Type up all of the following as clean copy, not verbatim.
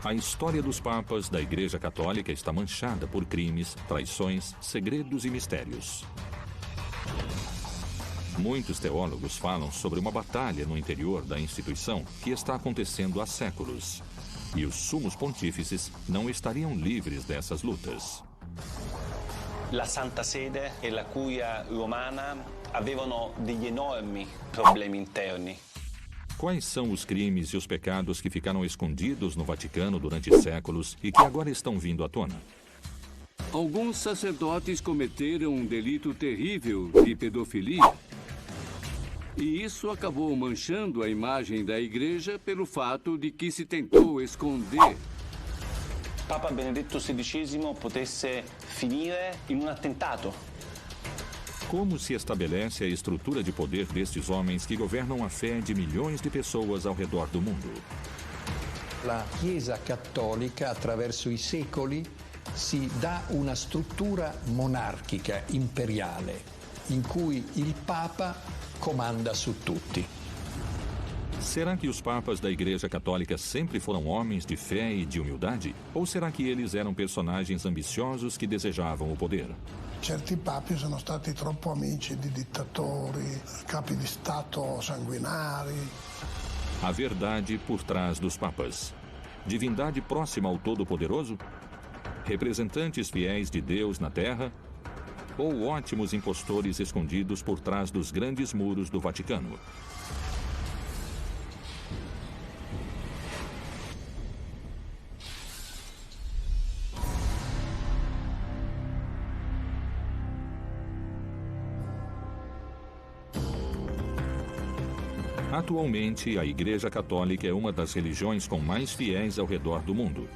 A história dos papas da Igreja Católica está manchada por crimes, traições, segredos e mistérios. Muitos teólogos falam sobre uma batalha no interior da instituição que está acontecendo há séculos. E os sumos pontífices não estariam livres dessas lutas. La Santa Sede e la Curia Romana avevano degli enormi problemi interni. Quais são os crimes e os pecados que ficaram escondidos no Vaticano durante séculos e que agora estão vindo à tona? Alguns sacerdotes cometeram um delito terrível de pedofilia. E isso acabou manchando a imagem da igreja pelo fato de que se tentou esconder. Papa Benedetto XVI potesse finire in un attentato. Como se estabelece a estrutura de poder destes homens que governam a fé de milhões de pessoas ao redor do mundo? La Chiesa Cattolica, attraverso i secoli, si dà una struttura monarchica, imperiale, in cui il Papa comanda su tutti. Será que os papas da Igreja Católica sempre foram homens de fé e de humildade? Ou será que eles eram personagens ambiciosos que desejavam o poder? Certi papi sono stati troppo amici di dittatori, capi di Stato sanguinari. A verdade por trás dos papas. Divindade próxima ao Todo-Poderoso? Representantes fiéis de Deus na Terra? Ou ótimos impostores escondidos por trás dos grandes muros do Vaticano? Atualmente, a Igreja Católica é uma das religiões com mais fiéis ao redor do mundo.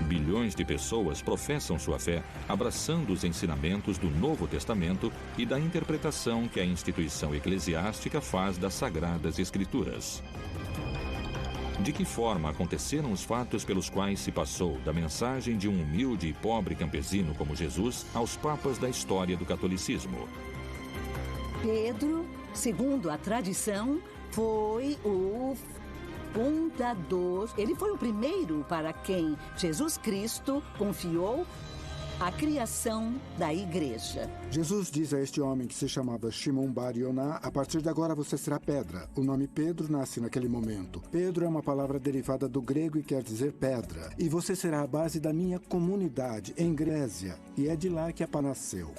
Bilhões de pessoas professam sua fé, abraçando os ensinamentos do Novo Testamento e da interpretação que a instituição eclesiástica faz das Sagradas Escrituras. De que forma aconteceram os fatos pelos quais se passou da mensagem de um humilde e pobre campesino como Jesus aos papas da história do catolicismo? Pedro, segundo a tradição, foi o fundador. Ele foi o primeiro para quem Jesus Cristo confiou a criação da igreja. Jesus diz a este homem que se chamava Shimon Bar Yoná: a partir de agora você será pedra. O nome Pedro nasce naquele momento. Pedro é uma palavra derivada do grego e quer dizer pedra. E você será a base da minha comunidade em Grécia. E é de lá que a pá nasceu.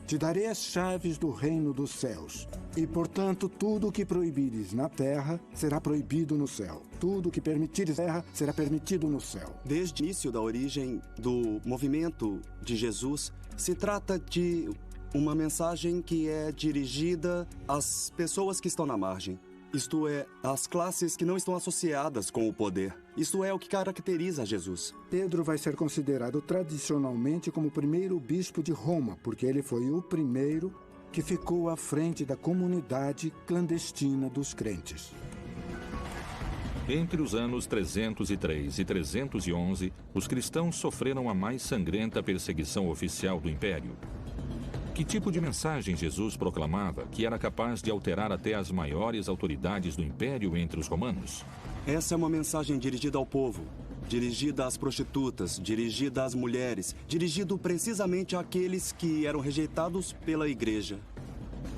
Te darei as chaves do reino dos céus. E, portanto, tudo o que proibires na terra será proibido no céu. Tudo o que permitires na terra será permitido no céu. Desde o início da origem do movimento de Jesus, se trata de uma mensagem que é dirigida às pessoas que estão na margem. Isto é, às classes que não estão associadas com o poder. Isto é o que caracteriza Jesus. Pedro vai ser considerado tradicionalmente como o primeiro bispo de Roma, porque ele foi o primeiro que ficou à frente da comunidade clandestina dos crentes. Entre os anos 303 e 311, os cristãos sofreram a mais sangrenta perseguição oficial do Império. Que tipo de mensagem Jesus proclamava que era capaz de alterar até as maiores autoridades do Império entre os romanos? Essa é uma mensagem dirigida ao povo, dirigida às prostitutas, dirigida às mulheres, dirigido precisamente àqueles que eram rejeitados pela igreja.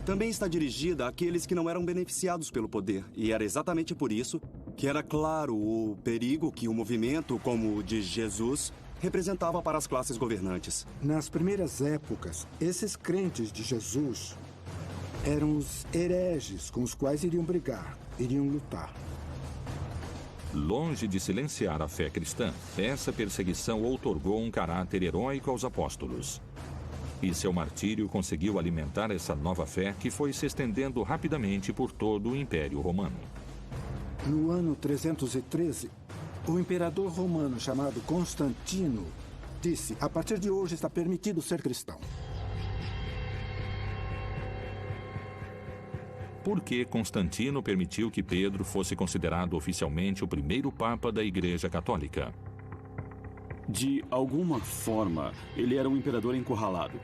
Também está dirigida àqueles que não eram beneficiados pelo poder, e era exatamente por isso que era claro o perigo que um movimento como o de Jesus representava para as classes governantes. Nas primeiras épocas, esses crentes de Jesus eram os hereges com os quais iriam brigar, iriam lutar. Longe de silenciar a fé cristã, essa perseguição outorgou um caráter heróico aos apóstolos. E seu martírio conseguiu alimentar essa nova fé que foi se estendendo rapidamente por todo o Império Romano. No ano 313, o imperador romano chamado Constantino disse: a partir de hoje está permitido ser cristão. Por que Constantino permitiu que Pedro fosse considerado oficialmente o primeiro papa da Igreja Católica? De alguma forma, ele era um imperador encurralado.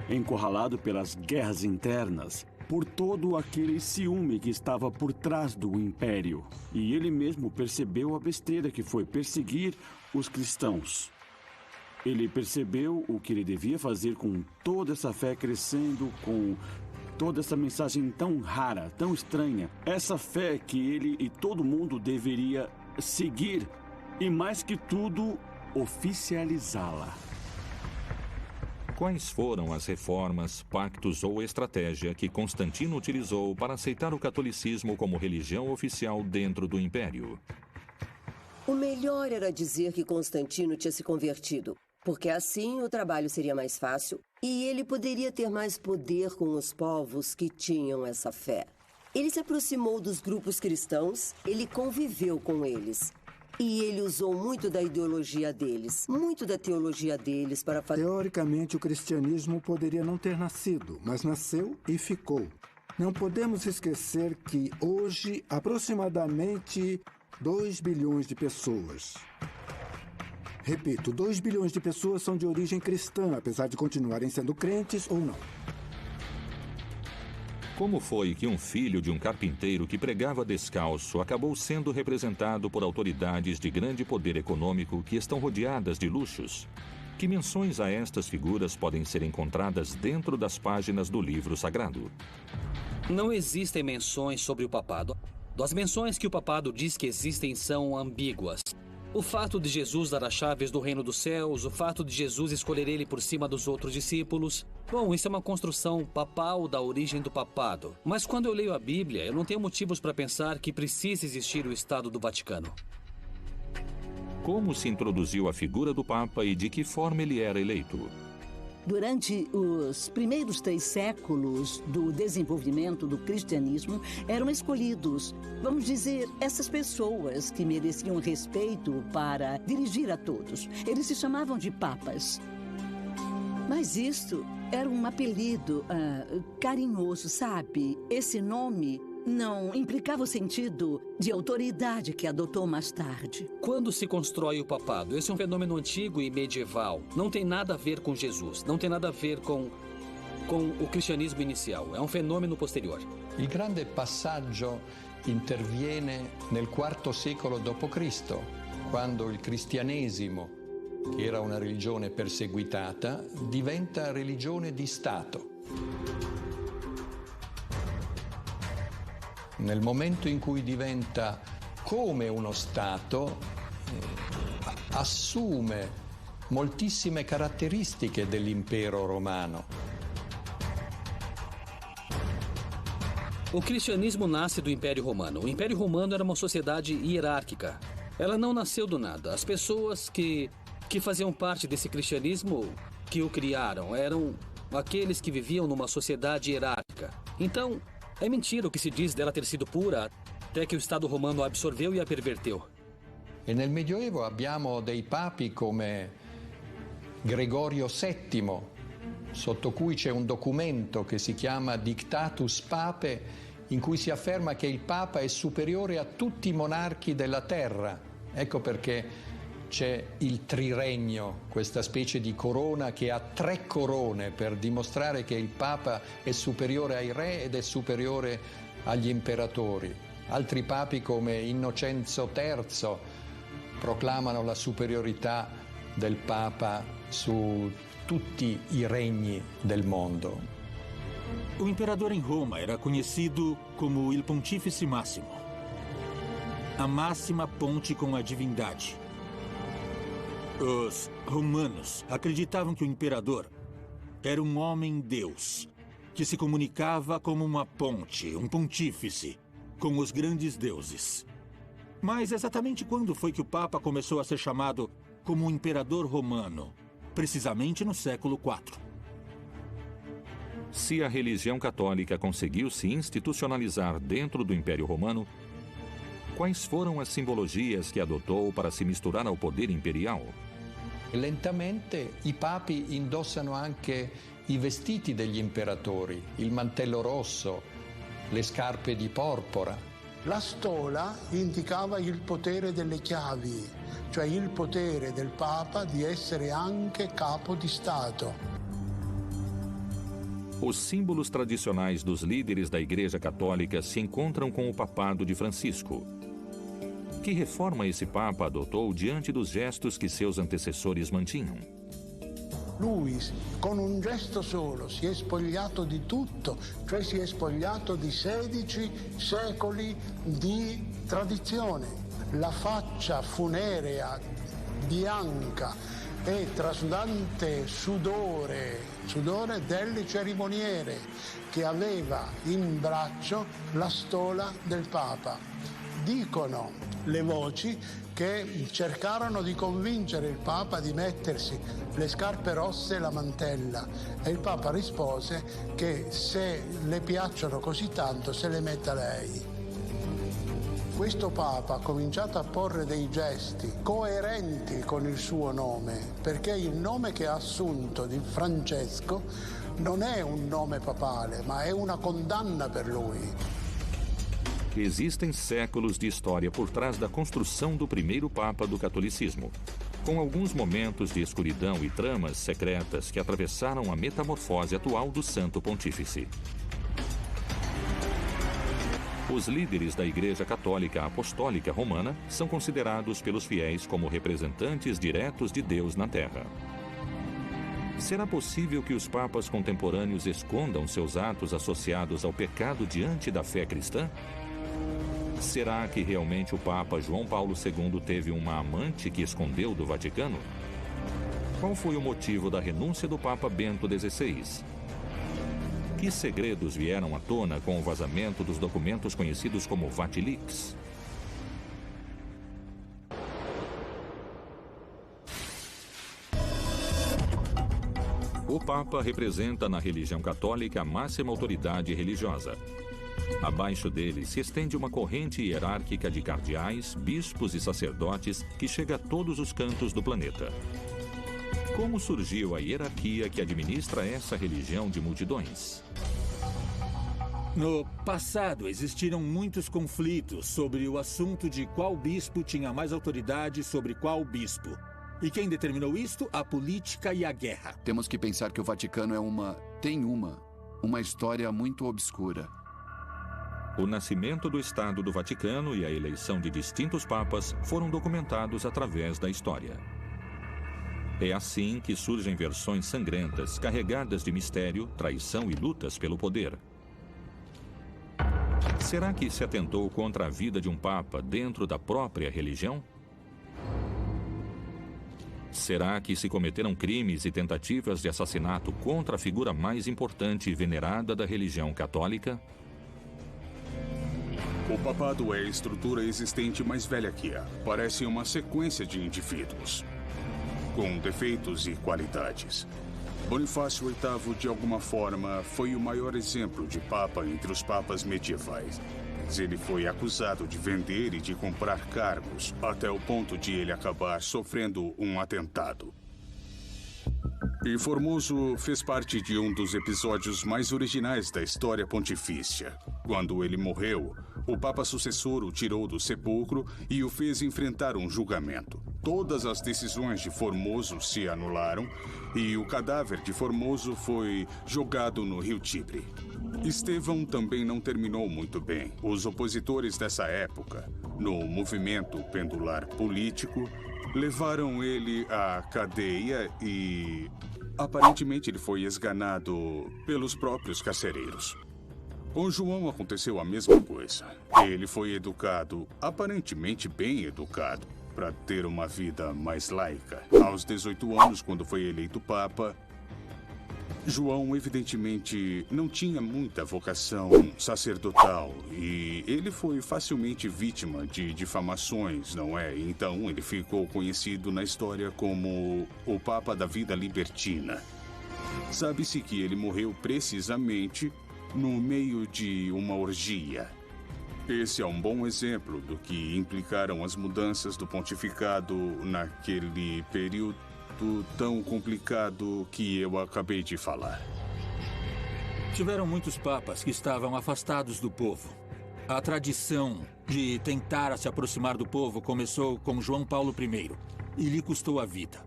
Encurralado pelas guerras internas, por todo aquele ciúme que estava por trás do império. E ele mesmo percebeu a besteira que foi perseguir os cristãos. Ele percebeu o que ele devia fazer com toda essa fé crescendo, com toda essa mensagem tão rara, tão estranha. Essa fé que ele e todo mundo deveria seguir e, mais que tudo, oficializá-la. Quais foram as reformas, pactos ou estratégia que Constantino utilizou para aceitar o catolicismo como religião oficial dentro do Império? O melhor era dizer que Constantino tinha se convertido, porque assim o trabalho seria mais fácil e ele poderia ter mais poder com os povos que tinham essa fé. Ele se aproximou dos grupos cristãos, ele conviveu com eles. E ele usou muito da ideologia deles, muito da teologia deles para fazer... Teoricamente, o cristianismo poderia não ter nascido, mas nasceu e ficou. Não podemos esquecer que hoje, aproximadamente 2 bilhões de pessoas. Repito, 2 bilhões de pessoas são de origem cristã, apesar de continuarem sendo crentes ou não. Como foi que um filho de um carpinteiro que pregava descalço acabou sendo representado por autoridades de grande poder econômico que estão rodeadas de luxos? Que menções a estas figuras podem ser encontradas dentro das páginas do livro sagrado? Não existem menções sobre o papado. As menções que o papado diz que existem são ambíguas. O fato de Jesus dar as chaves do reino dos céus, o fato de Jesus escolher ele por cima dos outros discípulos. Bom, isso é uma construção papal da origem do papado. Mas quando eu leio a Bíblia, eu não tenho motivos para pensar que precisa existir o Estado do Vaticano. Como se introduziu a figura do Papa e de que forma ele era eleito? Durante os primeiros 3 séculos do desenvolvimento do cristianismo, eram escolhidos, vamos dizer, essas pessoas que mereciam respeito para dirigir a todos. Eles se chamavam de papas. Mas isso era um apelido carinhoso, sabe? Esse nome não implicava o sentido de autoridade que adotou mais tarde. Quando se constrói o papado? Esse é um fenômeno antigo e medieval. Não tem nada a ver com Jesus. Não tem nada a ver com o cristianismo inicial. É um fenômeno posterior. Il grande passaggio interviene nel IV secolo d.C., quando il cristianesimo, che era una religione perseguitata, diventa religione di Stato. Nel momento in cui diventa come uno Stato, assume moltissime caratteristiche dell'impero romano. O cristianismo nasce do Império Romano. O Império Romano era uma sociedade hierárquica. Ela não nasceu do nada. As pessoas que faziam parte desse cristianismo, que o criaram, eram aqueles que viviam numa sociedade hierárquica. Então, é mentira o que se diz dela ter sido pura, até que o Estado romano a absorveu e a perverteu. E nel Medioevo abbiamo dei papi come Gregorio VII, sotto cui c'è un documento che si chiama Dictatus Papae, in cui si afferma che il Papa è superiore a tutti i monarchi della terra. Ecco perché c'è il triregno, questa specie di corona che ha 3 corone per dimostrare che il Papa è superiore ai re ed è superiore agli imperatori. Altri papi come Innocenzo III proclamano la superiorità del Papa su tutti i regni del mondo. O imperador em Roma era conhecido como Il Pontífice Máximo, a máxima ponte com a divindade. Os romanos acreditavam que o imperador era um homem-deus, que se comunicava como uma ponte, um pontífice, com os grandes deuses. Mas exatamente quando foi que o Papa começou a ser chamado como imperador romano? Precisamente no século IV. Se a religião católica conseguiu se institucionalizar dentro do Império Romano, quais foram as simbologias que adotou para se misturar ao poder imperial? Lentamente i papi indossano anche i vestiti degli imperatori, il mantello rosso, le scarpe di porpora. La stola indicava il potere delle chiavi, cioè il potere del Papa di essere anche capo di Stato. Os símbolos tradicionais dos líderes da Igreja Católica se encontram com o papado de Francisco. Que reforma esse Papa adotou diante dos gestos que seus antecessores mantinham? Lui, con un gesto solo, si è spogliato di tutto, cioè si è spogliato di 16 secoli di tradizione. La faccia funerea, bianca e trasudante sudore delle cerimoniere, che aveva in braccio la stola del Papa. Dicono le voci che cercarono di convincere il Papa di mettersi le scarpe rosse e la mantella, e il Papa rispose che se le piacciono così tanto se le metta lei. Questo Papa ha cominciato a porre dei gesti coerenti con il suo nome, perché il nome che ha assunto di Francesco non è un nome papale, ma è una condanna per lui. Existem séculos de história por trás da construção do primeiro Papa do catolicismo, com alguns momentos de escuridão e tramas secretas que atravessaram a metamorfose atual do Santo Pontífice. Os líderes da Igreja Católica Apostólica Romana são considerados pelos fiéis como representantes diretos de Deus na Terra. Será possível que os papas contemporâneos escondam seus atos associados ao pecado diante da fé cristã? Será que realmente o Papa João Paulo II teve uma amante que escondeu do Vaticano? Qual foi o motivo da renúncia do Papa Bento XVI? Que segredos vieram à tona com o vazamento dos documentos conhecidos como Vatilix? O Papa representa na religião católica a máxima autoridade religiosa. Abaixo dele se estende uma corrente hierárquica de cardeais, bispos e sacerdotes que chega a todos os cantos do planeta. Como surgiu a hierarquia que administra essa religião de multidões? No passado, existiram muitos conflitos sobre o assunto de qual bispo tinha mais autoridade sobre qual bispo. E quem determinou isto? A política e a guerra. Temos que pensar que o Vaticano tem uma história muito obscura. O nascimento do Estado do Vaticano e a eleição de distintos papas foram documentados através da história. É assim que surgem versões sangrentas, carregadas de mistério, traição e lutas pelo poder. Será que se atentou contra a vida de um papa dentro da própria religião? Será que se cometeram crimes e tentativas de assassinato contra a figura mais importante e venerada da religião católica? O papado é a estrutura existente mais velha que há. Parece uma sequência de indivíduos, com defeitos e qualidades. Bonifácio VIII, de alguma forma, foi o maior exemplo de papa entre os papas medievais. Ele foi acusado de vender e de comprar cargos, até o ponto de ele acabar sofrendo um atentado. E Formoso fez parte de um dos episódios mais originais da história pontifícia. Quando ele morreu, o Papa sucessor o tirou do sepulcro e o fez enfrentar um julgamento. Todas as decisões de Formoso se anularam e o cadáver de Formoso foi jogado no rio Tibre. Estevão também não terminou muito bem. Os opositores dessa época, no movimento pendular político, levaram ele à cadeia e aparentemente ele foi esganado pelos próprios carcereiros. Com João aconteceu a mesma coisa. Ele foi educado, aparentemente bem educado, para ter uma vida mais laica. Aos 18 anos, quando foi eleito Papa, João evidentemente não tinha muita vocação sacerdotal e ele foi facilmente vítima de difamações, não é? Então ele ficou conhecido na história como o Papa da Vida Libertina. Sabe-se que ele morreu precisamente no meio de uma orgia. Esse é um bom exemplo do que implicaram as mudanças do pontificado naquele período tão complicado que eu acabei de falar. Tiveram muitos papas que estavam afastados do povo. A tradição de tentar se aproximar do povo começou com João Paulo I e lhe custou a vida.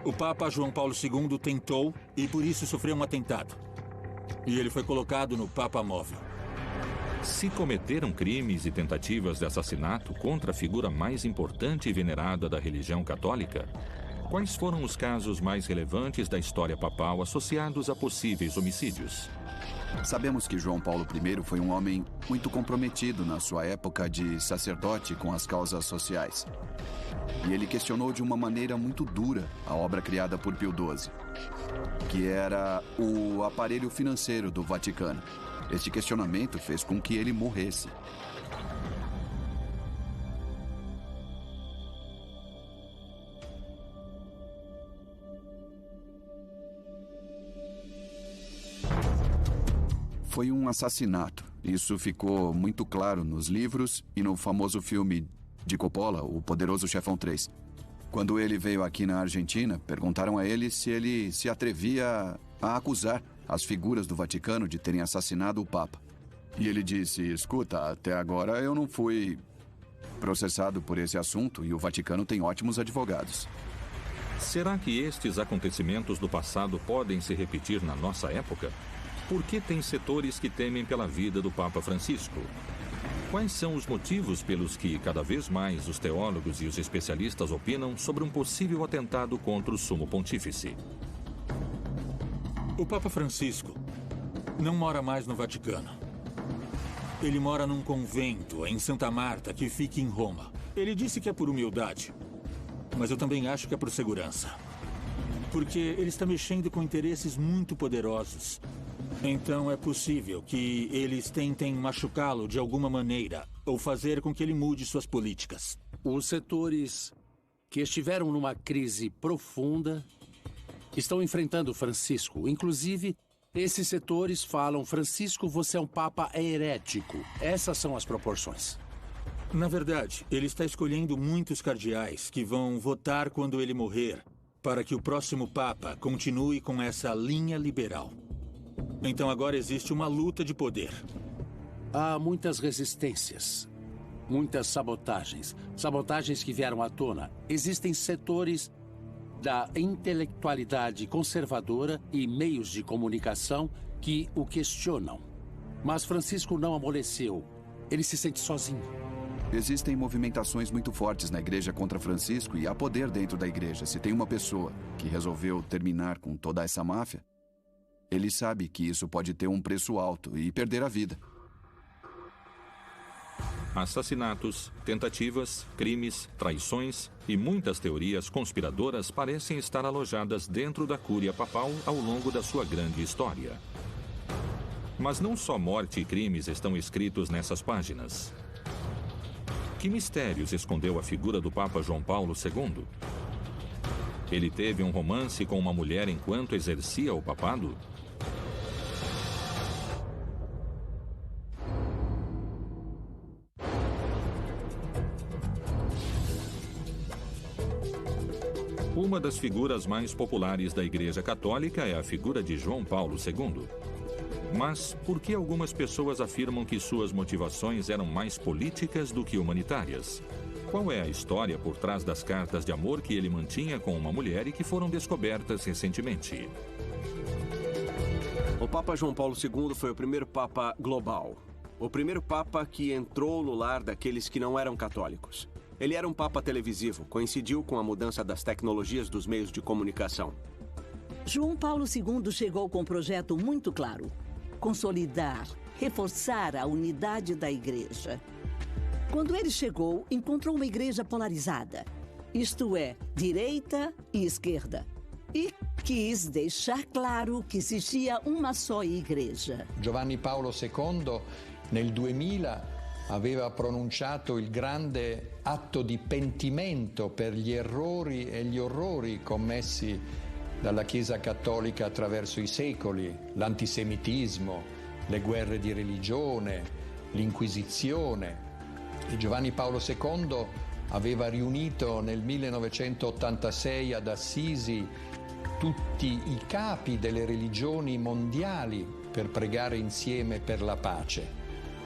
O Papa João Paulo II tentou e por isso sofreu um atentado. E ele foi colocado no Papa Móvel. Se cometeram crimes e tentativas de assassinato contra a figura mais importante e venerada da religião católica, quais foram os casos mais relevantes da história papal associados a possíveis homicídios? Sabemos que João Paulo I foi um homem muito comprometido na sua época de sacerdote com as causas sociais. E ele questionou de uma maneira muito dura a obra criada por Pio XII, que era o aparelho financeiro do Vaticano. Este questionamento fez com que ele morresse. Foi um assassinato. Isso ficou muito claro nos livros e no famoso filme de Coppola, O Poderoso Chefão 3. Quando ele veio aqui na Argentina, perguntaram a ele se ele se atrevia a acusar as figuras do Vaticano de terem assassinado o Papa. E ele disse, escuta, até agora eu não fui processado por esse assunto e o Vaticano tem ótimos advogados. Será que estes acontecimentos do passado podem se repetir na nossa época? Por que tem setores que temem pela vida do Papa Francisco? Quais são os motivos pelos que, cada vez mais, os teólogos e os especialistas opinam sobre um possível atentado contra o Sumo Pontífice? O Papa Francisco não mora mais no Vaticano. Ele mora num convento em Santa Marta, que fica em Roma. Ele disse que é por humildade, mas eu também acho que é por segurança. Porque ele está mexendo com interesses muito poderosos. Então é possível que eles tentem machucá-lo de alguma maneira ou fazer com que ele mude suas políticas. Os setores que estiveram numa crise profunda estão enfrentando Francisco. Inclusive, esses setores falam, Francisco, você é um papa herético. Essas são as proporções. Na verdade, ele está escolhendo muitos cardeais que vão votar quando ele morrer para que o próximo papa continue com essa linha liberal. Então agora existe uma luta de poder. Há muitas resistências, muitas sabotagens. Sabotagens que vieram à tona. Existem setores da intelectualidade conservadora e meios de comunicação que o questionam. Mas Francisco não amoleceu. Ele se sente sozinho. Existem movimentações muito fortes na igreja contra Francisco e há poder dentro da igreja. Se tem uma pessoa que resolveu terminar com toda essa máfia, ele sabe que isso pode ter um preço alto e perder a vida. Assassinatos, tentativas, crimes, traições e muitas teorias conspiradoras parecem estar alojadas dentro da Cúria Papal ao longo da sua grande história. Mas não só morte e crimes estão escritos nessas páginas. Que mistérios escondeu a figura do Papa João Paulo II? Ele teve um romance com uma mulher enquanto exercia o papado? Uma das figuras mais populares da Igreja Católica é a figura de João Paulo II. Mas por que algumas pessoas afirmam que suas motivações eram mais políticas do que humanitárias? Qual é a história por trás das cartas de amor que ele mantinha com uma mulher e que foram descobertas recentemente? O Papa João Paulo II foi o primeiro Papa global. O primeiro Papa que entrou no lar daqueles que não eram católicos. Ele era um Papa televisivo, coincidiu com a mudança das tecnologias dos meios de comunicação. João Paulo II chegou com um projeto muito claro: consolidar, reforçar a unidade da igreja. Quando ele chegou, encontrou uma igreja polarizada, isto é, direita e esquerda. E quis deixar claro que existia uma só igreja. Giovanni Paolo II, nel 2000, aveva pronunciato il grande atto di pentimento per gli errori e gli orrori commessi dalla Chiesa Cattolica attraverso i secoli, l'antisemitismo, le guerre di religione, l'Inquisizione. E Giovanni Paolo II aveva riunito nel 1986 ad Assisi tutti i capi delle religioni mondiali per pregare insieme per la pace.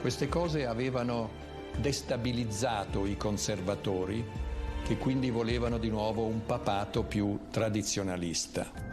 Queste cose avevano destabilizzato i conservatori che quindi volevano di nuovo un papato più tradizionalista.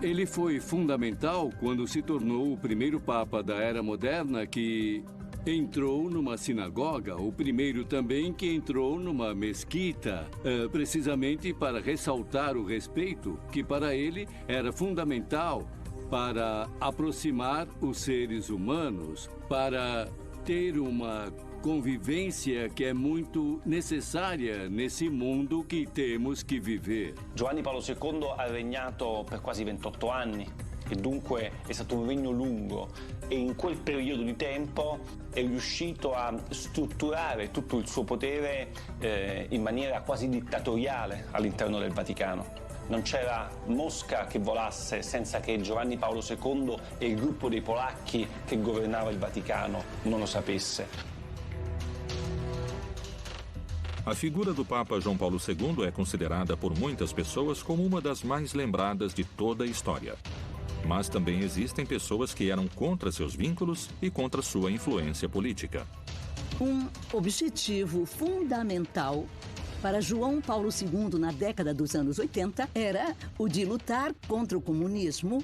Ele foi fundamental quando se tornou o primeiro papa da Era Moderna que entrou numa sinagoga, o primeiro também que entrou numa mesquita, precisamente para ressaltar o respeito que para ele era fundamental para aproximar os seres humanos, para ter uma convivência che è molto necessaria nesse mondo che temos che vivere. Giovanni Paolo II ha regnato per quasi 28 anni e dunque è stato un regno lungo e in quel periodo di tempo è riuscito a strutturare tutto il suo potere in maniera quasi dittatoriale all'interno del Vaticano. Non c'era mosca che volasse senza che Giovanni Paolo II e il gruppo dei polacchi che governava il Vaticano non lo sapesse. A figura do Papa João Paulo II é considerada por muitas pessoas como uma das mais lembradas de toda a história. Mas também existem pessoas que eram contra seus vínculos e contra sua influência política. Um objetivo fundamental para João Paulo II na década dos anos 80 era o de lutar contra o comunismo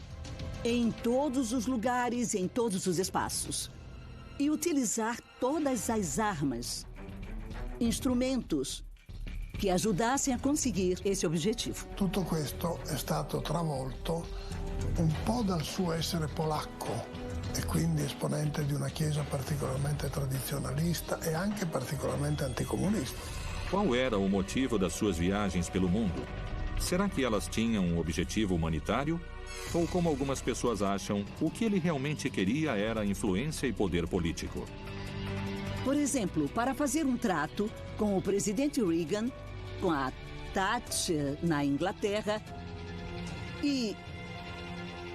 em todos os lugares, em todos os espaços. E utilizar todas as armas, instrumentos che ajudassem a conseguir esse obiettivo. Tutto questo è stato travolto un po' dal suo essere polacco e quindi esponente di una chiesa particolarmente tradizionalista e anche particolarmente anticomunista. Qual era o motivo das suas viagens pelo mundo? Será que elas tinham um objetivo humanitário? Ou, como algumas pessoas acham, o que ele realmente queria era influência e poder político? Por exemplo, para fazer um trato com o presidente Reagan, com a Thatcher na Inglaterra e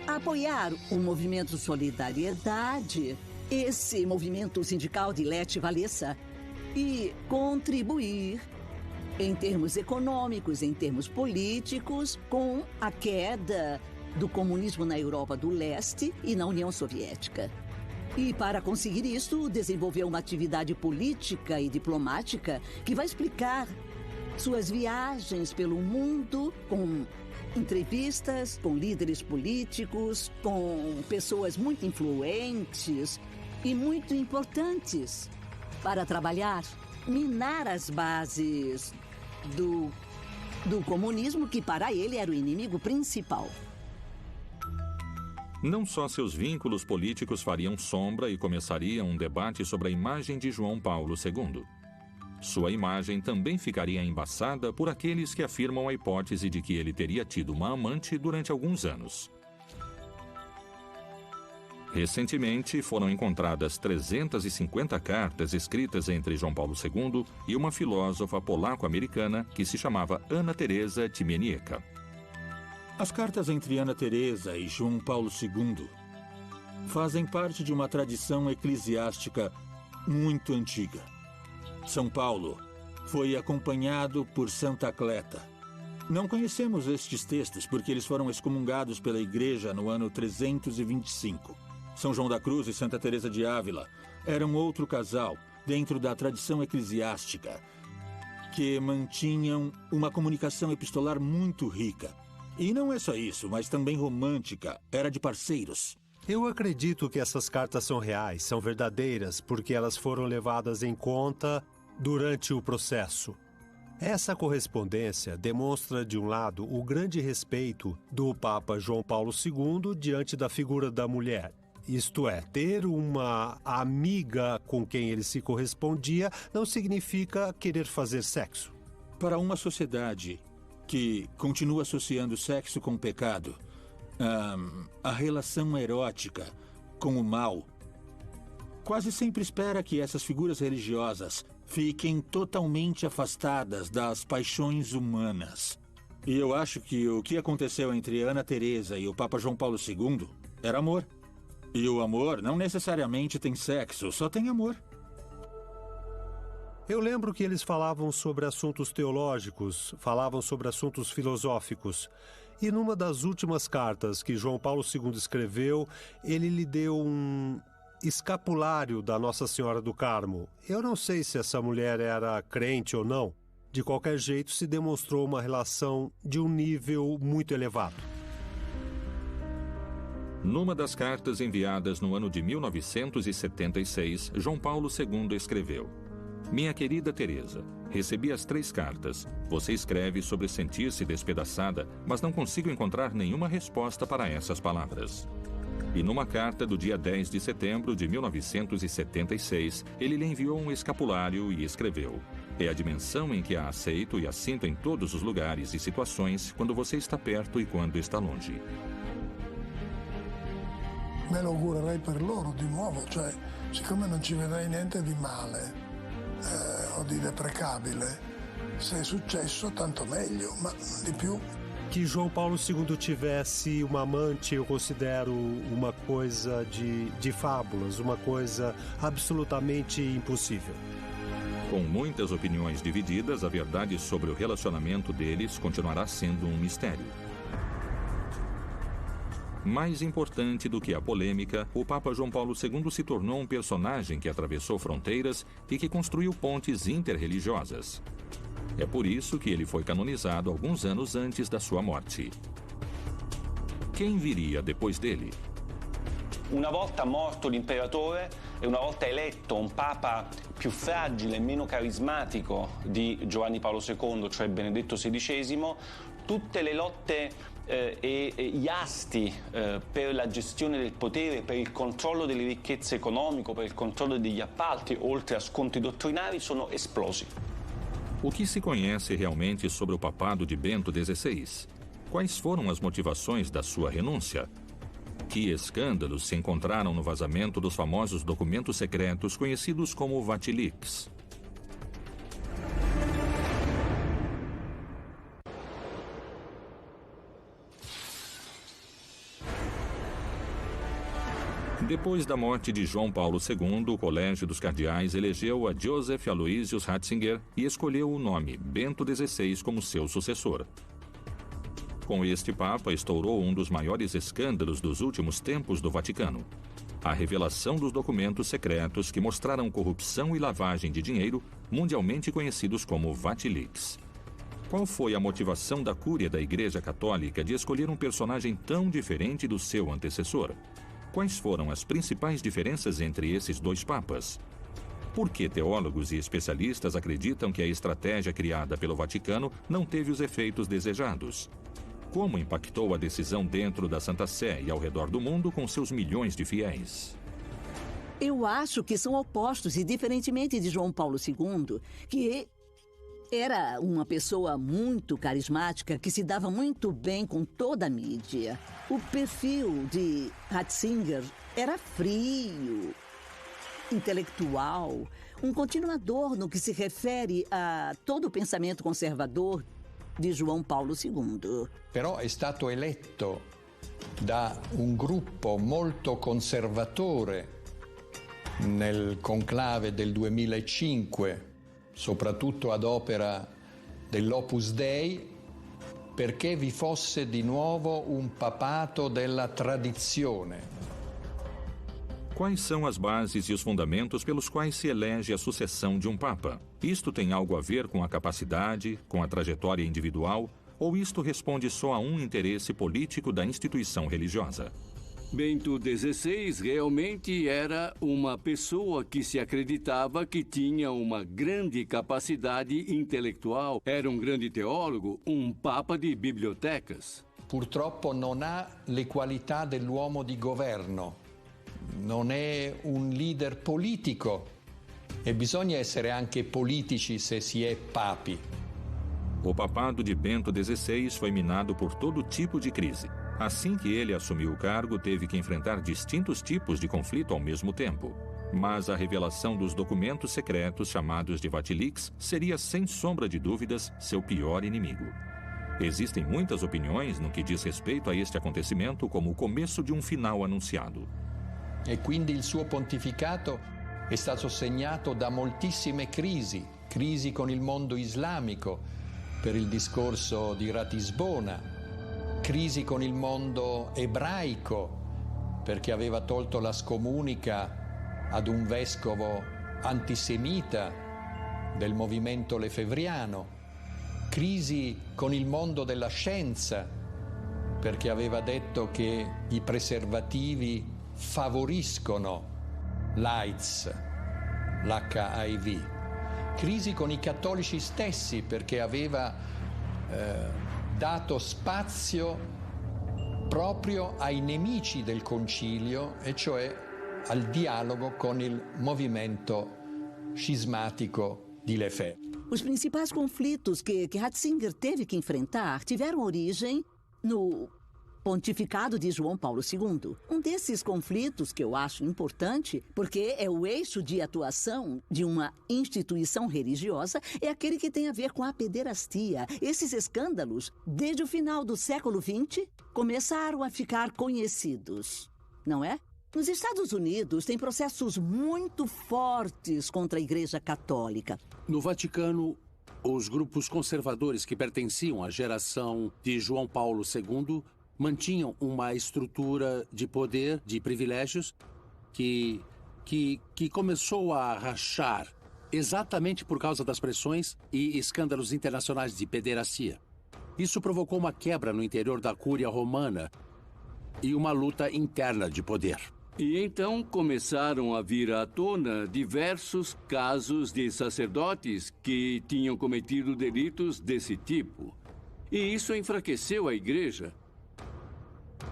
apoiar o movimento Solidariedade, esse movimento sindical de Lech Walesa, e contribuir em termos econômicos, em termos políticos, com a queda do comunismo na Europa do Leste e na União Soviética. E para conseguir isso, desenvolveu uma atividade política e diplomática que vai explicar suas viagens pelo mundo com entrevistas com líderes políticos, com pessoas muito influentes e muito importantes para trabalhar, minar as bases do comunismo, que para ele era o inimigo principal. Não só seus vínculos políticos fariam sombra e começariam um debate sobre a imagem de João Paulo II. Sua imagem também ficaria embaçada por aqueles que afirmam a hipótese de que ele teria tido uma amante durante alguns anos. Recentemente, foram encontradas 350 cartas escritas entre João Paulo II e uma filósofa polaco-americana que se chamava Anna Teresa Timieniecka. As cartas entre Ana Teresa e João Paulo II fazem parte de uma tradição eclesiástica muito antiga. São Paulo foi acompanhado por Santa Cleta. Não conhecemos estes textos porque eles foram excomungados pela Igreja no ano 325. São João da Cruz e Santa Teresa de Ávila eram outro casal dentro da tradição eclesiástica que mantinham uma comunicação epistolar muito rica. E não é só isso, mas também romântica, era de parceiros. Eu acredito que essas cartas são reais, são verdadeiras, porque elas foram levadas em conta durante o processo. Essa correspondência demonstra, de um lado, o grande respeito do Papa João Paulo II diante da figura da mulher. Isto é, ter uma amiga com quem ele se correspondia não significa querer fazer sexo. Para uma sociedade que continua associando sexo com o pecado, a relação erótica com o mal, quase sempre espera que essas figuras religiosas fiquem totalmente afastadas das paixões humanas. E eu acho que o que aconteceu entre Ana Teresa e o Papa João Paulo II era amor. E o amor não necessariamente tem sexo, só tem amor. Eu lembro que eles falavam sobre assuntos teológicos, falavam sobre assuntos filosóficos. E numa das últimas cartas que João Paulo II escreveu, ele lhe deu um escapulário da Nossa Senhora do Carmo. Eu não sei se essa mulher era crente ou não. De qualquer jeito, se demonstrou uma relação de um nível muito elevado. Numa das cartas enviadas no ano de 1976, João Paulo II escreveu: Minha querida Teresa, recebi as 3 cartas. Você escreve sobre sentir-se despedaçada, mas não consigo encontrar nenhuma resposta para essas palavras. E numa carta do dia 10 de setembro de 1976, ele lhe enviou um escapulário e escreveu: É a dimensão em que a aceito e a sinto em todos os lugares e situações, quando você está perto e quando está longe. Me lo augurerei per loro di nuovo, cioè, siccome non ci vedrei niente di male o di deprecabile, se è successo tanto meglio, ma di più. Que João Paulo II tivesse uma amante, eu considero uma coisa de fábulas, uma coisa absolutamente impossível. Com muitas opiniões divididas, a verdade sobre o relacionamento deles continuará sendo um mistério. Mais importante do que a polêmica, o Papa João Paulo II se tornou um personagem que atravessou fronteiras e que construiu pontes interreligiosas. É por isso que ele foi canonizado alguns anos antes da sua morte. Quem viria depois dele? Una volta morto l'imperatore e una volta eletto un papa più fragile e meno carismatico di Giovanni Paolo II, cioè Benedetto XVI, tutte le lotte e gli asti per la gestione del potere, per il controllo delle ricchezze economiche, per il controllo degli appalti, oltre a scontri dottrinari, sono esplosi. O que se conhece realmente sobre o papado de Bento XVI? Quais foram as motivações da sua renúncia? Que escândalos se encontraram no vazamento dos famosos documentos secretos conhecidos como Vatilix? Depois da morte de João Paulo II, o Colégio dos Cardeais elegeu a Joseph Aloysius Ratzinger e escolheu o nome Bento XVI como seu sucessor. Com este Papa, estourou um dos maiores escândalos dos últimos tempos do Vaticano: a revelação dos documentos secretos que mostraram corrupção e lavagem de dinheiro, mundialmente conhecidos como Vatilix. Qual foi a motivação da Cúria da Igreja Católica de escolher um personagem tão diferente do seu antecessor? Quais foram as principais diferenças entre esses 2 papas? Por que teólogos e especialistas acreditam que a estratégia criada pelo Vaticano não teve os efeitos desejados? Como impactou a decisão dentro da Santa Sé e ao redor do mundo com seus milhões de fiéis? Eu acho que são opostos e, diferentemente de João Paulo II, que era uma pessoa muito carismática que se dava muito bem com toda a mídia. O perfil de Ratzinger era frio, intelectual, um continuador no que se refere a todo o pensamento conservador di João Paulo II. Però è stato eletto da un gruppo molto conservatore nel conclave del 2005, soprattutto ad opera dell'Opus Dei, perché vi fosse di nuovo un papato della tradizione. Quais são as bases e os fundamentos pelos quais se elege a sucessão de um Papa? Isto tem algo a ver com a capacidade, com a trajetória individual, ou isto responde só a um interesse político da instituição religiosa? Bento XVI realmente era uma pessoa que se acreditava que tinha uma grande capacidade intelectual. Era um grande teólogo, um papa de bibliotecas. Purtroppo non ha le qualità dell'uomo di governo, non è un leader politico e bisogna essere anche politici se si è papi. O papado de Bento XVI foi minado por todo tipo de crise. Assim que ele assumiu o cargo, teve que enfrentar distintos tipos de conflito ao mesmo tempo. Mas a revelação dos documentos secretos, chamados de Vatilix, seria, sem sombra de dúvidas, seu pior inimigo. Existem muitas opiniões no que diz respeito a este acontecimento como o começo de um final anunciado. E quindi il suo pontificato è stato segnato da moltissime crisi con il mondo islamico per il discorso di Ratisbona, crisi con il mondo ebraico perché aveva tolto la scomunica ad un vescovo antisemita del movimento lefebvriano. crisi con il mondo della scienza, perché aveva detto che i preservativi favoriscono l'AIDS, l'HIV. Crisi con i cattolici stessi, perché aveva dato spazio proprio ai nemici del concilio, e cioè al dialogo con il movimento cismático di Lefebvre. Os principais conflitos que Ratzinger teve que enfrentar tiveram origem no pontificado de João Paulo II. Um desses conflitos que eu acho importante, porque é o eixo de atuação de uma instituição religiosa, é aquele que tem a ver com a pederastia. Esses escândalos, desde o final do século XX, começaram a ficar conhecidos, não é? Nos Estados Unidos, tem processos muito fortes contra a Igreja Católica. No Vaticano, os grupos conservadores que pertenciam à geração de João Paulo II mantinham uma estrutura de poder, de privilégios, que começou a rachar exatamente por causa das pressões e escândalos internacionais de pederastia. Isso provocou uma quebra no interior da Cúria Romana e uma luta interna de poder. E então começaram a vir à tona diversos casos de sacerdotes que tinham cometido delitos desse tipo. E isso enfraqueceu a igreja,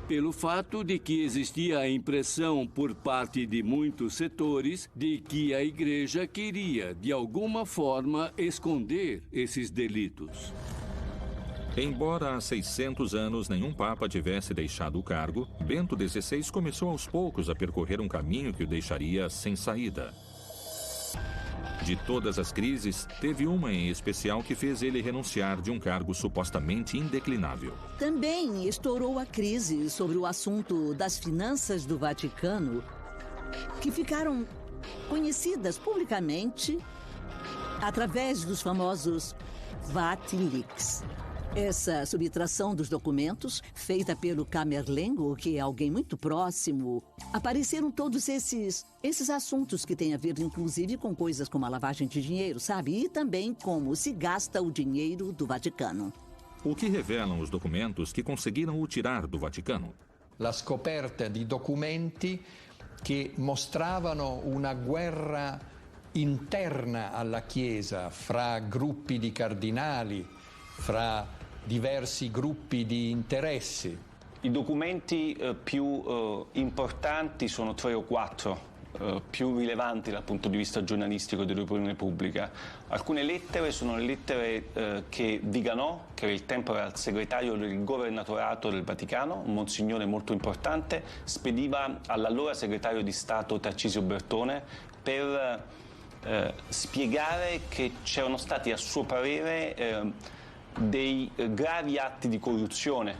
pelo fato de que existia a impressão por parte de muitos setores de que a igreja queria, de alguma forma, esconder esses delitos. Embora há 600 anos nenhum papa tivesse deixado o cargo, Bento XVI começou aos poucos a percorrer um caminho que o deixaria sem saída. De todas as crises, teve uma em especial que fez ele renunciar de um cargo supostamente indeclinável. Também estourou a crise sobre o assunto das finanças do Vaticano, que ficaram conhecidas publicamente através dos famosos Vatileaks. Essa subtração dos documentos, feita pelo Camerlengo, que é alguém muito próximo, apareceram todos esses assuntos que têm a ver, inclusive, com coisas como a lavagem de dinheiro, sabe? E também como se gasta o dinheiro do Vaticano. O que revelam os documentos que conseguiram o tirar do Vaticano? La scoperta di documenti che mostravano una guerra interna alla Chiesa fra gruppi di cardinali, fra diversi gruppi di interessi. I documenti più importanti sono 3 o 4, più rilevanti dal punto di vista giornalistico dell'opinione pubblica. Alcune lettere sono le lettere che Viganò, che era il tempo era il segretario del governatorato del Vaticano, un monsignore molto importante, spediva all'allora segretario di Stato Tarcisio Bertone per spiegare che c'erano stati, a suo parere, dei gravi atti di corruzione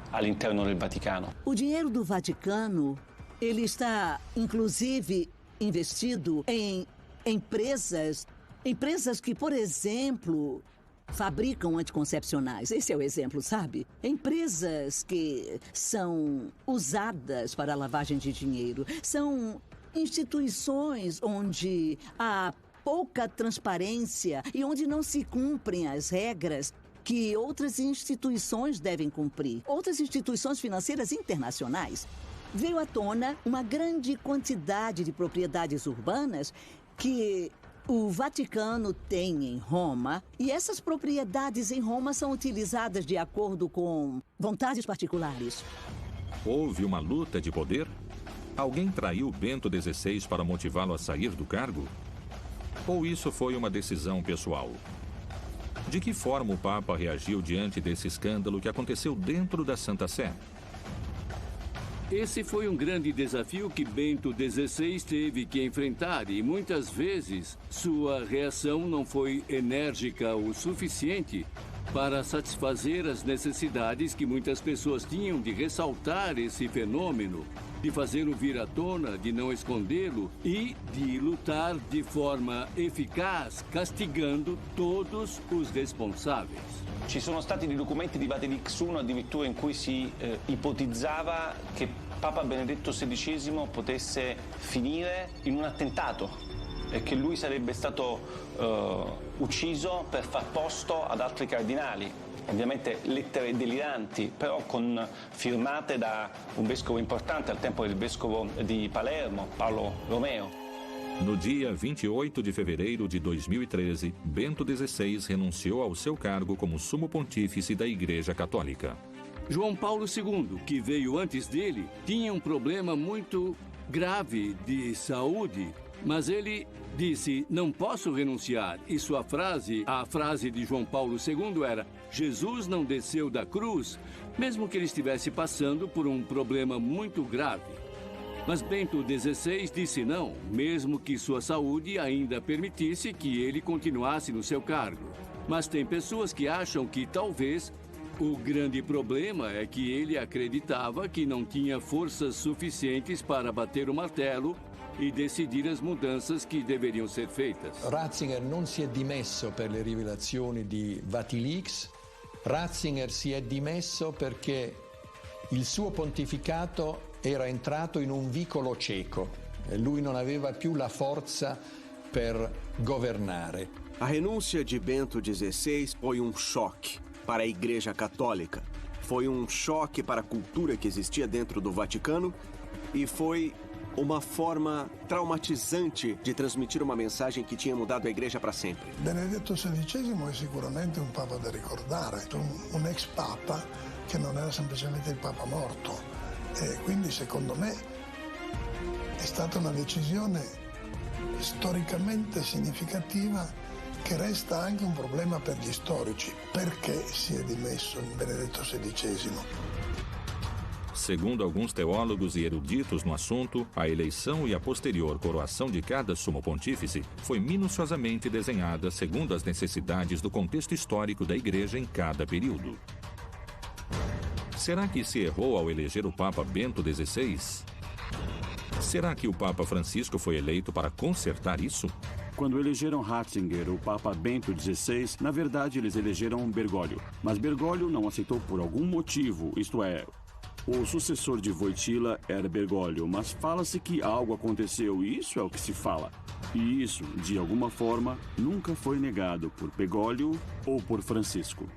all'interno del Vaticano. O dinheiro do Vaticano, ele está, inclusive, investido em empresas que, por exemplo, fabricam anticoncepcionais. Esse é o exemplo, sabe? Empresas que são usadas para a lavagem de dinheiro. São instituições onde há pouca transparência e onde não se cumprem as regras que outras instituições devem cumprir. Outras instituições financeiras internacionais. Veio à tona uma grande quantidade de propriedades urbanas que o Vaticano tem em Roma, e essas propriedades em Roma são utilizadas de acordo com vontades particulares. Houve uma luta de poder? Alguém traiu Bento XVI para motivá-lo a sair do cargo? Ou isso foi uma decisão pessoal? De que forma o Papa reagiu diante desse escândalo que aconteceu dentro da Santa Sé? Esse foi um grande desafio que Bento XVI teve que enfrentar e muitas vezes sua reação não foi enérgica o suficiente para satisfazer as necessidades que muitas pessoas tinham de ressaltar esse fenômeno, de fazê-lo vir à tona, de não escondê-lo e de lutar de forma eficaz, castigando todos os responsáveis. Ci sono stati dei documenti di Vatileaks I addirittura in cui si ipotizzava che Papa Benedetto XVI potesse finire in un attentato e che lui sarebbe stato ucciso per far posto ad altri cardinali. Ovviamente lettere deliranti, però firmate da un vescovo importante al tempo del vescovo di Palermo, Paolo Romeo. No dia 28 de fevereiro de 2013, Bento XVI renunciou ao seu cargo como sumo pontífice da Igreja Católica. João Paulo II, que veio antes dele, tinha um problema muito grave de saúde, mas ele disse: não posso renunciar. E sua frase, a frase de João Paulo II era: Jesus não desceu da cruz, mesmo que ele estivesse passando por um problema muito grave. Mas Bento XVI disse não, mesmo que sua saúde ainda permitisse que ele continuasse no seu cargo. Mas tem pessoas que acham que talvez o grande problema é que ele acreditava que não tinha forças suficientes para bater o martelo e decidir as mudanças que deveriam ser feitas. Ratzinger non si è dimesso per le rivelazioni di Vatilix, Ratzinger si è dimesso perché il suo pontificato era entrato in un vicolo cieco e lui non aveva più la forza per governare. A renúncia de Bento XVI foi um choque para a Igreja Católica. Foi um choque para a cultura que existia dentro do Vaticano e foi uma forma traumatizante de transmitir uma mensagem que tinha mudado a Igreja para sempre. Benedetto XVI è sicuramente un papa da ricordare, un ex papa che non era semplicemente il papa morto. E quindi secondo me è stata una decisione storicamente significativa che resta anche un problema per gli storici. Perché si è dimesso Benedetto XVI? Segundo alguns teólogos e eruditos no assunto, a eleição e a posterior coroação de cada sumo pontífice foi minuciosamente desenhada segundo as necessidades do contexto histórico da Igreja em cada período. Será que se errou ao eleger o Papa Bento XVI? Será que o Papa Francisco foi eleito para consertar isso? Quando elegeram Ratzinger, o Papa Bento XVI, na verdade eles elegeram Bergoglio. Mas Bergoglio não aceitou por algum motivo, isto é, o sucessor de Wojtyla era Bergoglio, mas fala-se que algo aconteceu e isso é o que se fala. E isso, de alguma forma, nunca foi negado por Bergoglio ou por Francisco.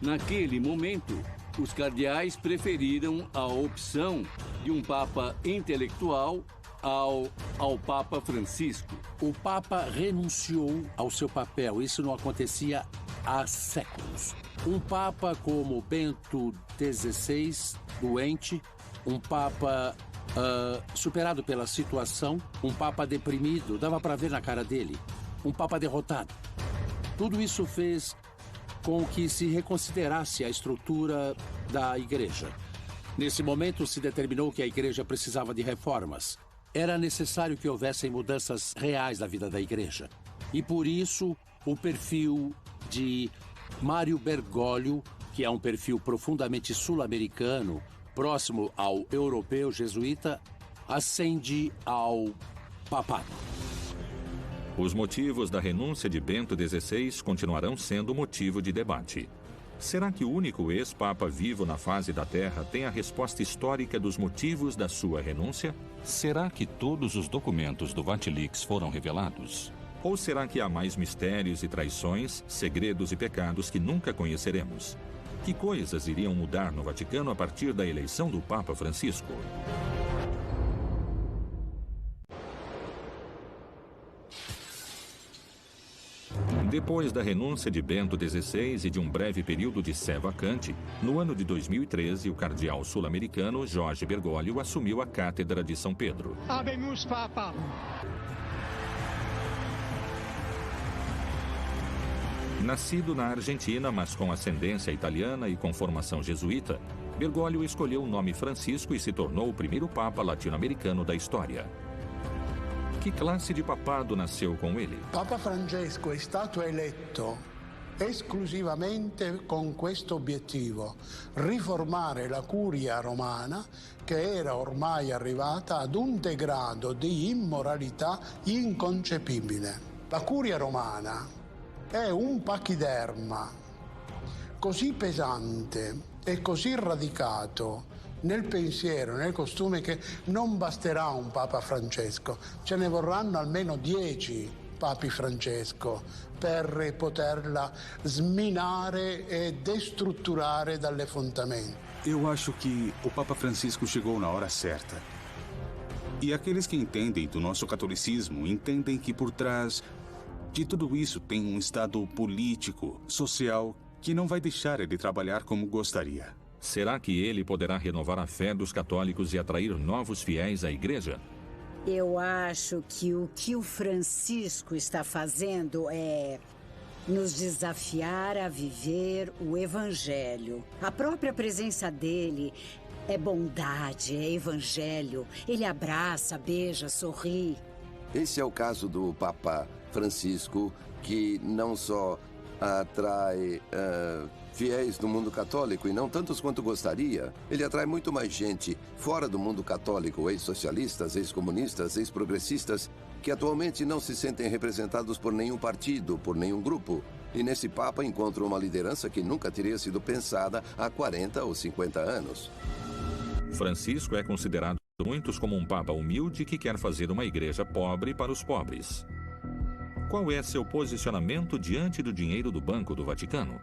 Naquele momento, os cardeais preferiram a opção de um Papa intelectual ao Papa Francisco. O Papa renunciou ao seu papel. Isso não acontecia há séculos. Um Papa como Bento XVI, doente, um Papa superado pela situação, um Papa deprimido, dava para ver na cara dele, um Papa derrotado. Tudo isso fez com que se reconsiderasse a estrutura da Igreja. Nesse momento se determinou que a Igreja precisava de reformas. Era necessário que houvessem mudanças reais na vida da Igreja. E por isso o perfil de Mário Bergoglio, que é um perfil profundamente sul-americano, próximo ao europeu jesuíta, ascende ao papado. Os motivos da renúncia de Bento XVI continuarão sendo motivo de debate. Será que o único ex-papa vivo na face da Terra tem a resposta histórica dos motivos da sua renúncia? Será que todos os documentos do Vatilix foram revelados? Ou será que há mais mistérios e traições, segredos e pecados que nunca conheceremos? Que coisas iriam mudar no Vaticano a partir da eleição do Papa Francisco? Depois da renúncia de Bento XVI e de um breve período de sé vacante, no ano de 2013, o cardeal sul-americano Jorge Bergoglio assumiu a cátedra de São Pedro. Habemus Papa. Nascido na Argentina, mas com ascendência italiana e com formação jesuíta, Bergoglio escolheu o nome Francisco e se tornou o primeiro papa latino-americano da história. Que classe de papado nasceu com ele? Papa Francesco è stato eletto esclusivamente con questo obiettivo: riformare la curia romana, che era ormai arrivata ad un degrado di immoralità inconcepibile. La curia romana è un pachiderma così pesante e così radicato nel pensiero, nel costume, che non basterà un Papa Francesco, ce ne vorranno almeno 10 Papi Francesco per poterla sminare e destrutturare dalle fondamenta. Eu acho que o Papa Francisco chegou na hora certa. E aqueles que entendem do nosso catolicismo entendem que por trás de tudo isso tem um estado político, social, que não vai deixar ele trabalhar como gostaria. Será que ele poderá renovar a fé dos católicos e atrair novos fiéis à igreja? Eu acho que o Francisco está fazendo é nos desafiar a viver o Evangelho. A própria presença dele é bondade, é Evangelho. Ele abraça, beija, sorri. Esse é o caso do Papa Francisco, que não só atrai fiéis do mundo católico, e não tantos quanto gostaria. Ele atrai muito mais gente fora do mundo católico, ex-socialistas, ex-comunistas, ex-progressistas, que atualmente não se sentem representados por nenhum partido, por nenhum grupo. E nesse Papa encontram uma liderança que nunca teria sido pensada há 40 ou 50 anos. Francisco é considerado por muitos como um Papa humilde que quer fazer uma igreja pobre para os pobres. Qual é seu posicionamento diante do dinheiro do Banco do Vaticano?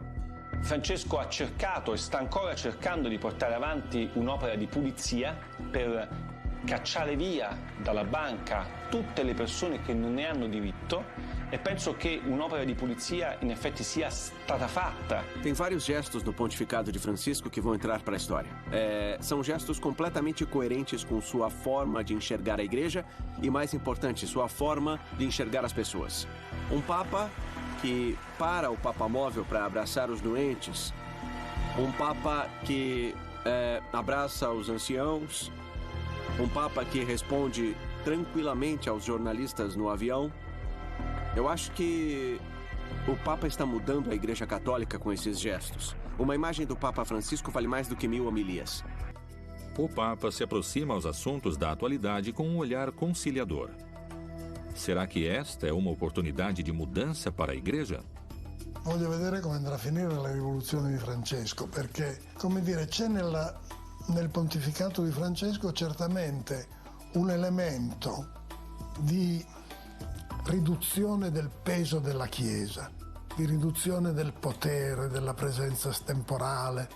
Francesco ha cercato e sta ancora cercando di portare avanti un'opera di pulizia per cacciare via dalla banca tutte le persone che non ne hanno diritto, e penso che un'opera di pulizia in effetti sia stata fatta. Tem vários gestos no pontificado de Francisco que vão entrar para a história. São gestos completamente coerentes com sua forma de enxergar a igreja e, mais importante, sua forma de enxergar as pessoas. Um Papa que para o papamóvel para abraçar os doentes, um Papa que abraça os anciãos, um Papa que responde tranquilamente aos jornalistas no avião. Eu acho que o Papa está mudando a Igreja Católica com esses gestos. Uma imagem do Papa Francisco vale mais do que 1000 homilias. O Papa se aproxima aos assuntos da atualidade com um olhar conciliador. Será que esta è uma oportunidade di mudanza para a Igreja? Voglio vedere come andrà a finire la rivoluzione di Francesco, perché, come dire, c'è nel pontificato di Francesco certamente un elemento di riduzione del peso della Chiesa, di riduzione del potere, della presenza temporale,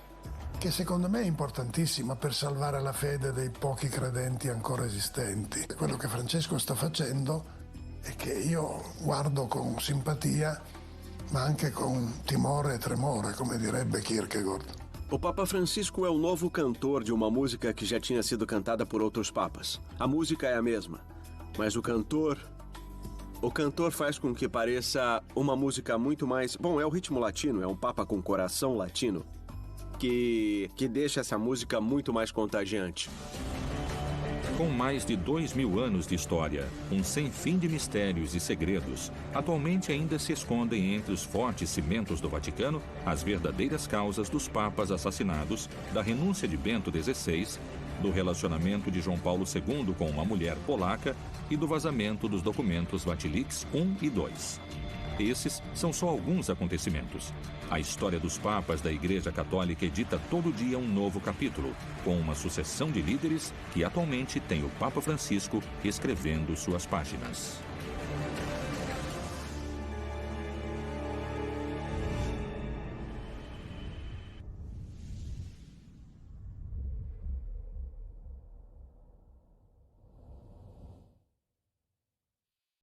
che secondo me è importantissima per salvare la fede dei pochi credenti ancora esistenti. Quello che Francesco sta facendo e che io guardo con simpatia, ma anche con timore e tremore, come direbbe Kierkegaard. O Papa Francisco é o novo cantor de uma música que já tinha sido cantada por outros papas. A música é a mesma, mas o cantor faz com que pareça uma música muito mais... Bom, é o ritmo latino, é um Papa com coração latino, que deixa essa música muito mais contagiante. Com mais de 2000 anos de história, um sem fim de mistérios e segredos, atualmente ainda se escondem entre os fortes cimentos do Vaticano as verdadeiras causas dos papas assassinados, da renúncia de Bento XVI, do relacionamento de João Paulo II com uma mulher polaca e do vazamento dos documentos Vatilix I e II. Esses são só alguns acontecimentos. A história dos papas da Igreja Católica edita todo dia um novo capítulo, com uma sucessão de líderes que atualmente tem o Papa Francisco escrevendo suas páginas.